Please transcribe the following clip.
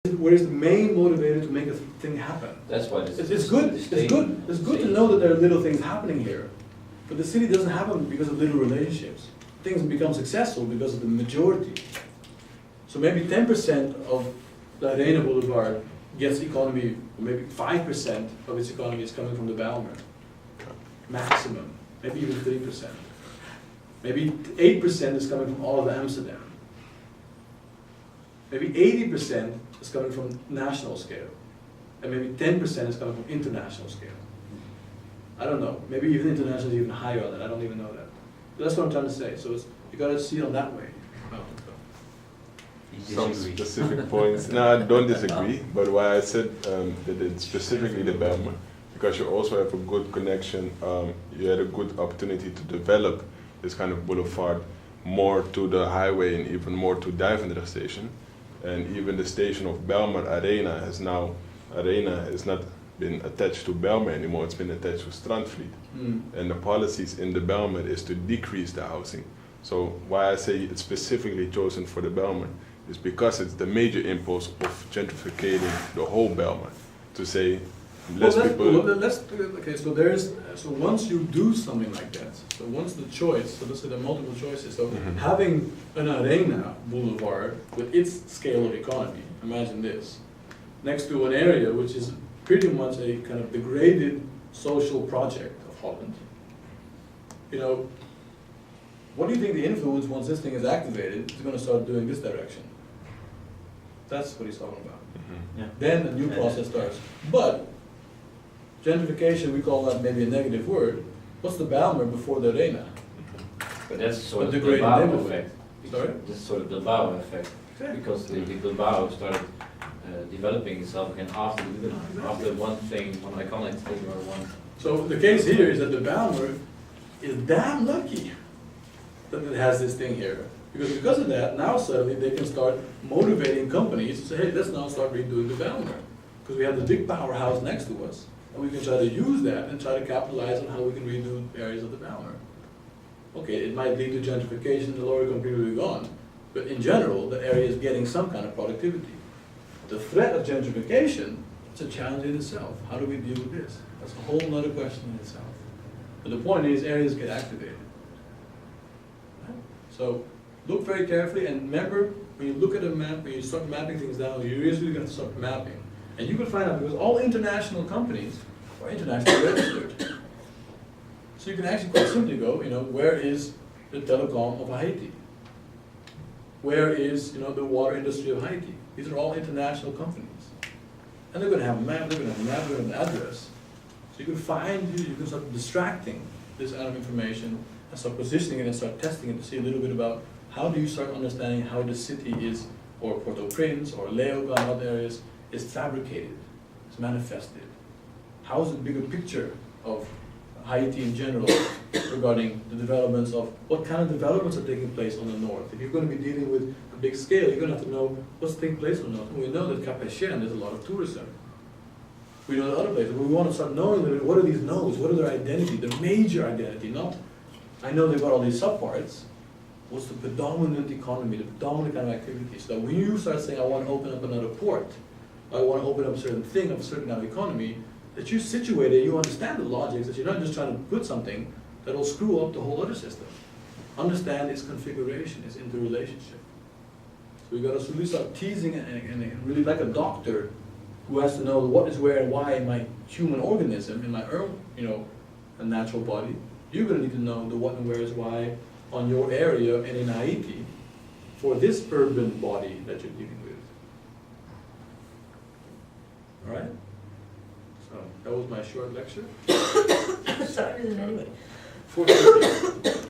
where is the main motivator to make a thing happen? That's why It's good. It's good to know that there are little things happening here, but the city doesn't happen because of little relationships. Things become successful because of the majority. So maybe 10% of the Arena Boulevard gets economy, or maybe 5% of its economy is coming from the Bijlmer. Maximum, maybe even 3%. Maybe 8% is coming from all of Amsterdam. Maybe 80% is coming from national scale. And maybe 10% is coming from international scale. I don't know. Maybe even international is even higher on that. I don't even know that. But that's what I'm trying to say. So you got to see it on that way. Some specific points. No, I don't disagree. But why I said that it's specifically the Bijlmer, because you also have a good connection. You had a good opportunity to develop this kind of boulevard more to the highway and even more to Duivendrecht station. And even the station of Bijlmer Arena has not been attached to Bijlmer anymore, it's been attached to Strandvliet. And the policies in the Bijlmer is to decrease the housing. So why I say it's specifically chosen for the Bijlmer is because it's the major impulse of gentrificating the whole Bijlmer. To say less people... Okay, so once you do something like that, so once the choice, so let's say there are multiple choices, so having an Arena Boulevard with its scale of economy, imagine this, next to an area which is pretty much a kind of degraded social project of Holland, you know, what do you think the influence once this thing is activated is going to start doing this direction? That's what he's talking about. Yeah. Then a new process starts. But gentrification, we call that maybe a negative word. What's the Bijlmer before the Arena? But that's sort of the degraded Bilbao neighborhood. effect. Sorry? That's sort of the Bilbao effect. Exactly. Because the Bilbao started developing itself again after one thing, one iconic thing or one... So the case here is that the Bijlmer is damn lucky that it has this thing here. Because of that, now suddenly they can start motivating companies to say, hey, let's now start redoing the Bijlmer. Because we have this big powerhouse next to us, and we can try to use that and try to capitalize on how we can redo areas of the Bijlmer. Okay, it might lead to gentrification, the lower income people will be gone, but in general, the area is getting some kind of productivity. The threat of gentrification, it's a challenge in itself. How do we deal with this? That's a whole other question in itself. But the point is, areas get activated. Right? So, look very carefully, and remember, when you look at a map, when you start mapping things down, you're usually going to start mapping. And you can find out, because all international companies are internationally registered. So you can actually quite simply go, you know, where is the telecom of Haiti? Where is, you know, the water industry of Haiti? These are all international companies. And they're going to have a map, they're going to have a map, they're going to have an address. So you can find, you can start distracting this kind of information and start positioning it and start testing it to see a little bit about how do you start understanding how the city is, or Port-au-Prince, or Leoga and other areas, is fabricated, is manifested. How is the bigger picture of Haiti in general regarding the developments of, what kind of developments are taking place on the north? If you're going to be dealing with a big scale, you're going to have to know what's taking place on the north. And we know that Cap-Haïtien, there's a lot of tourism. We know the other places, but we want to start knowing what are these nodes, what are their identity, the major identity, not, I know they've got all these subparts, what's the predominant economy, the predominant kind of activity. So that when you start saying, I want to open up another port, I want to open up a certain thing of a certain kind of economy, that you're situated, you understand the logics, that you're not just trying to put something that will screw up the whole other system. Understand its configuration, its interrelationship. So we got to really start teasing and really like a doctor who has to know what is where and why in my human organism, in my own, you know, a natural body. You're going to need to know the what and where is why on your area and in Haiti for this urban body that you're dealing with. All right? So that was my short lecture. Sorry, anyway. 4:50.